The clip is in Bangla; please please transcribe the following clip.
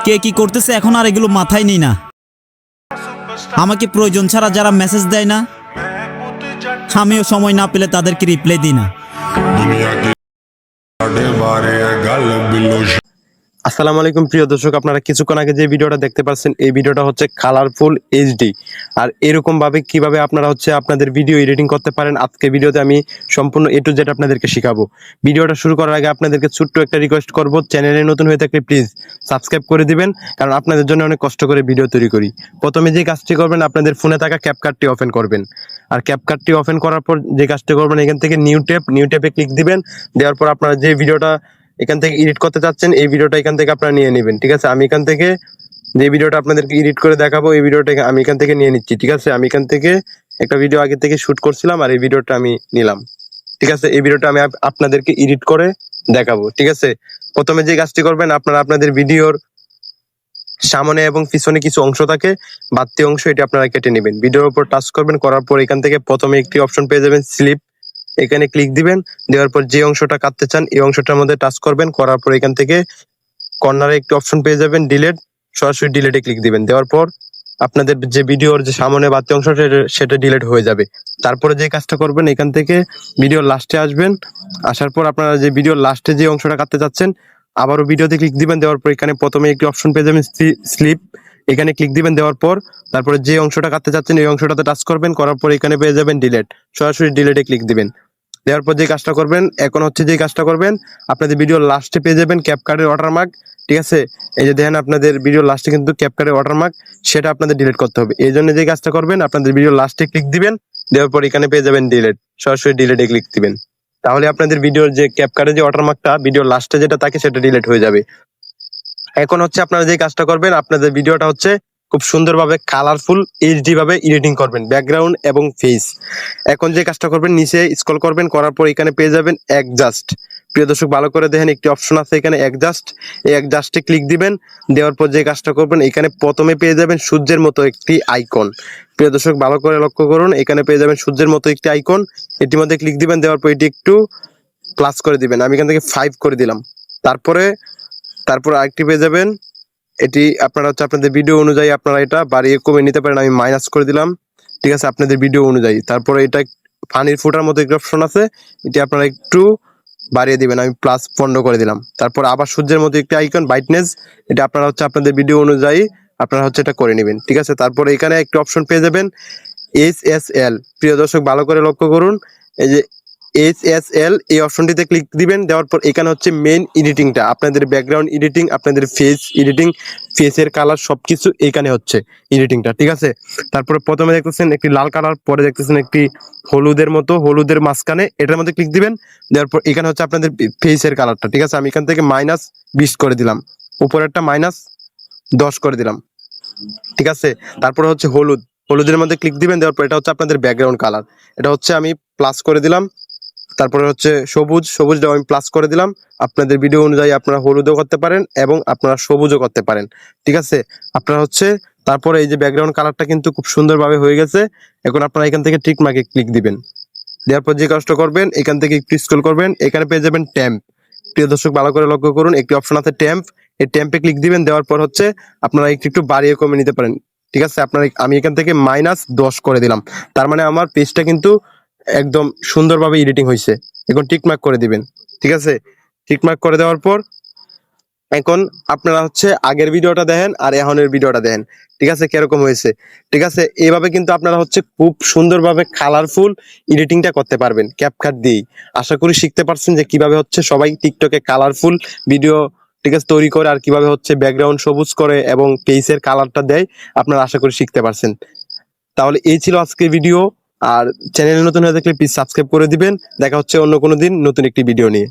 কে কি করতেছে এখন আর এগুলো মাথায় নেই না। আমাকে প্রয়োজন ছাড়া যারা মেসেজ দেয় না, আমিও সময় না পেলে তাদেরকে রিপ্লাই দিই না। আসসালামু আলাইকুম প্রিয় দর্শক, আপনারা কিছুক্ষণ আগে যে ভিডিওটা দেখতে পাচ্ছেন এই ভিডিওটা হচ্ছে কালারফুল এইচডি। আর এরকম ভাবে কিভাবে আপনারা হচ্ছে আপনাদের ভিডিও এডিটিং করতে পারেন আজকে ভিডিওতে আমি সম্পূর্ণ A to Z আপনাদেরকে শেখাবো। ভিডিওটা শুরু করার আগে আপনাদেরকে ছোট্ট একটা রিকোয়েস্ট করব, চ্যানেলে নতুন হয়ে থাকলে প্লিজ সাবস্ক্রাইব করে দিবেন, কারণ আপনাদের জন্য অনেক কষ্ট করে ভিডিও তৈরি করি। প্রথমে যে কাজটি করবেন, আপনাদের ফোনে থাকা ক্যাপকাটটি ওপেন করবেন। আর ক্যাপকাটটি ওপেন করার পর যে কাজটি করবেন, এখান থেকে নিউ ট্যাবে ক্লিক দিবেন। দেওয়ার পর আপনারা যে ভিডিওটা এখান থেকে এডিট করতে চাচ্ছেন এই ভিডিওটা এখান থেকে আপনারা নিয়ে নেবেন। ঠিক আছে, আমি এখান থেকে যে ভিডিওটা আপনাদেরকে এডিট করে দেখাবো এই ভিডিওটা আমি এখান থেকে নিয়ে নিচ্ছি। ঠিক আছে, আমি এখান থেকে একটা ভিডিও আগে থেকে শুট করছিলাম আর এই ভিডিওটা আমি নিলাম। ঠিক আছে, এই ভিডিওটা আমি আপনাদেরকে এডিট করে দেখাবো। ঠিক আছে, প্রথমে যে কাজটি করবেন, আপনারা আপনাদের ভিডিওর সামনে এবং পিছনে কিছু অংশ থাকে, বাড়তি অংশ, এটি আপনারা কেটে নেবেন। ভিডিওর উপর টাচ করবেন, করার পর এখান থেকে প্রথমে একটি অপশন পেয়ে যাবেন স্লিপ, এখানে ক্লিক দিবেন। দেওয়ার পর যে অংশটা কাটতে চান এই অংশটার মধ্যে টাচ করবেন, করার পর এখান থেকে কর্নারে একটি অপশন পেয়ে যাবেন ডিলিট, সরাসরি ডিলিটে ক্লিক দিবেন। দেওয়ার পর আপনাদের যে ভিডিওর যে সামনে বাড়তি অংশ সেটা ডিলিট হয়ে যাবে। তারপরে যে কাজটা করবেন, এখান থেকে ভিডিওর লাস্টে আসবেন, আসার পর আপনারা যে ভিডিওর লাস্টে যে অংশটা কাটতে চাচ্ছেন আবারও ভিডিওতে ক্লিক দিবেন। দেওয়ার পর এখানে প্রথমে একটি অপশন পেয়ে যাবেন স্লিপ, এখানে ক্লিক দিবেন। দেওয়ার পর তারপরে যে অংশটা কাটতে চাচ্ছেন এই অংশটাতে টাচ করবেন, করার পর এখানে পেয়ে যাবেন ডিলিট, সরাসরি ডিলিটে ক্লিক দিবেন। দেওয়ার পর যে কাজটা করবেন, এখন হচ্ছে যে কাজটা করবেন, আপনাদের ভিডিওর লাস্টে পেয়ে যাবেন ক্যাপকাটের ওয়াটারমার্ক। ঠিক আছে, এই যে দেখেন আপনাদের ভিডিওর লাস্টে কিন্তু ক্যাপকাটের ওয়াটারমার্ক, সেটা আপনাদের ডিলিট করতে হবে। এই জন্য যে কাজটা করবেন, আপনাদের ভিডিওর লাস্টে ক্লিক দিবেন, দেওয়ার পর এখানে পেয়ে যাবেন ডিলিট, সরাসরি ডিলিটে ক্লিক দিবেন। তাহলে আপনাদের ভিডিওর যে ক্যাপকাটের যে ওয়াটারমার্কটা ভিডিওর লাস্টে যেটা থাকে সেটা ডিলিট হয়ে যাবে। এখন হচ্ছে আপনারা যে কাজটা করবেন, আপনাদের ভিডিওটা হচ্ছে খুব সুন্দরভাবে কালারফুল এইচডি ভাবে এডিটিং করবেন, ব্যাকগ্রাউন্ড এবং ফেস। এখন যে কাজটা করবেন, নিচে স্ক্রল করবেন, করার পর এখানে পেয়ে যাবেন অ্যাডজাস্ট। প্রিয় দর্শক ভালো করে দেখেন, একটি অপশন আছে এখানে অ্যাডজাস্ট, এই অ্যাডজাস্টে ক্লিক দিবেন। দেওয়ার পর যে কাজটা করবেন, এখানে প্রথমে পেয়ে যাবেন সূর্যের মতো একটি আইকন। প্রিয় দর্শক ভালো করে লক্ষ্য করুন, এখানে পেয়ে যাবেন সূর্যের মতো একটি আইকন, এটির মধ্যে ক্লিক দিবেন। দেওয়ার পর এটি একটু প্লাস করে দিবেন, আমি এখান থেকে 5 করে দিলাম। তারপর আরেকটি পেয়ে যাবেন, এটি আপনারা হচ্ছে আপনাদের ভিডিও অনুযায়ী আপনারা এটা বাড়িয়ে কমে নিতে পারেন, আমি মাইনাস করে দিলাম। ঠিক আছে, আপনাদের ভিডিও অনুযায়ী। তারপরে এটা পানির ফুটার মতো একটা অপশন আছে, এটি আপনারা একটু বাড়িয়ে দিবেন, আমি +15 করে দিলাম। তারপর আবার সূর্যের মতো একটি আইকন ব্রাইটনেস, এটা আপনারা হচ্ছে আপনাদের ভিডিও অনুযায়ী আপনারা হচ্ছে এটা করে নেবেন। ঠিক আছে, তারপরে এখানে একটা অপশন পেয়ে যাবেন HSL। প্রিয় দর্শক ভালো করে লক্ষ্য করুন, এই যে HSL এই অপশনটিতে ক্লিক দিবেন। দেওয়ার পর এখানে হচ্ছে মেইন এডিটিংটা, আপনাদের ব্যাকগ্রাউন্ড এডিটিং, আপনাদের ফেস এডিটিং, ফেসের কালার সবকিছু এখানে হচ্ছে এডিটিংটা। ঠিক আছে, তারপরে প্রথমে দেখতেছেন একটি লাল কালার, পরে দেখতেছেন একটি হলুদের মতো, হলুদের মাঝখানে এটার মধ্যে ক্লিক দিবেন। দেওয়ার পর এখানে হচ্ছে আপনাদের ফেসের কালারটা। ঠিক আছে, আমি এখান থেকে -20 করে দিলাম, উপরেরটা -10 করে দিলাম। ঠিক আছে, তারপরে হচ্ছে হলুদের মধ্যে ক্লিক দিবেন। দেওয়ার পর এটা হচ্ছে আপনাদের ব্যাকগ্রাউন্ড কালার, এটা হচ্ছে আমি প্লাস করে দিলাম। তারপরে হচ্ছে সবুজটাও আমি প্লাস করে দিলাম। আপনাদের ভিডিও অনুযায়ী আপনারা হলুদও করতে পারেন এবং আপনারা সবুজও করতে পারেন। ঠিক আছে, আপনারা হচ্ছে তারপরে এই যে ব্যাকগ্রাউন্ড কালারটা কিন্তু খুব সুন্দরভাবে হয়ে গেছে। এখন আপনারা এখান থেকে টিক মার্কে ক্লিক দিবেন। দেওয়ার পর যে কাজটা করবেন, এখান থেকে একটু স্ক্রল করবেন, এখানে পেয়ে যাবেন ট্যাম্প। প্রিয় দর্শক ভালো করে লক্ষ্য করুন, একটি অপশন আছে ট্যাম্প, এই ট্যাম্পে ক্লিক দিবেন। দেওয়ার পর হচ্ছে আপনারা একটু বাড়িয়ে কমে নিতে পারেন। ঠিক আছে, আমি এখান থেকে -10 করে দিলাম, তার মানে আমার পেজটা কিন্তু একদম সুন্দরভাবে এডিটিং হয়েছে। এখন টিকমার্ক করে দিবেন। ঠিক আছে, টিকমার্ক করে দেওয়ার পর এখন আপনারা হচ্ছে আগের ভিডিওটা দেখেন আর এখনের ভিডিওটা দেখেন। ঠিক আছে, কিরকম হয়েছে। ঠিক আছে, এইভাবে কিন্তু আপনারা হচ্ছে খুব সুন্দরভাবে কালারফুল এডিটিংটা করতে পারবেন ক্যাপকাট দিয়েই। আশা করি শিখতে পারছেন যে কিভাবে হচ্ছে সবাই টিকটকে কালারফুল ভিডিও, ঠিক আছে, তৈরি করে আর কিভাবে হচ্ছে ব্যাকগ্রাউন্ড সবুজ করে এবং ফেসের কালারটা দেয়, আপনারা আশা করি শিখতে পারছেন। তাহলে এই ছিল আজকের ভিডিও, আর চ্যানেলে নতুন হয়ে থাকলে প্লিজ সাবস্ক্রাইব করে দিবেন। দেখা হচ্ছে অন্য কোনো দিন নতুন একটি ভিডিও নিয়ে।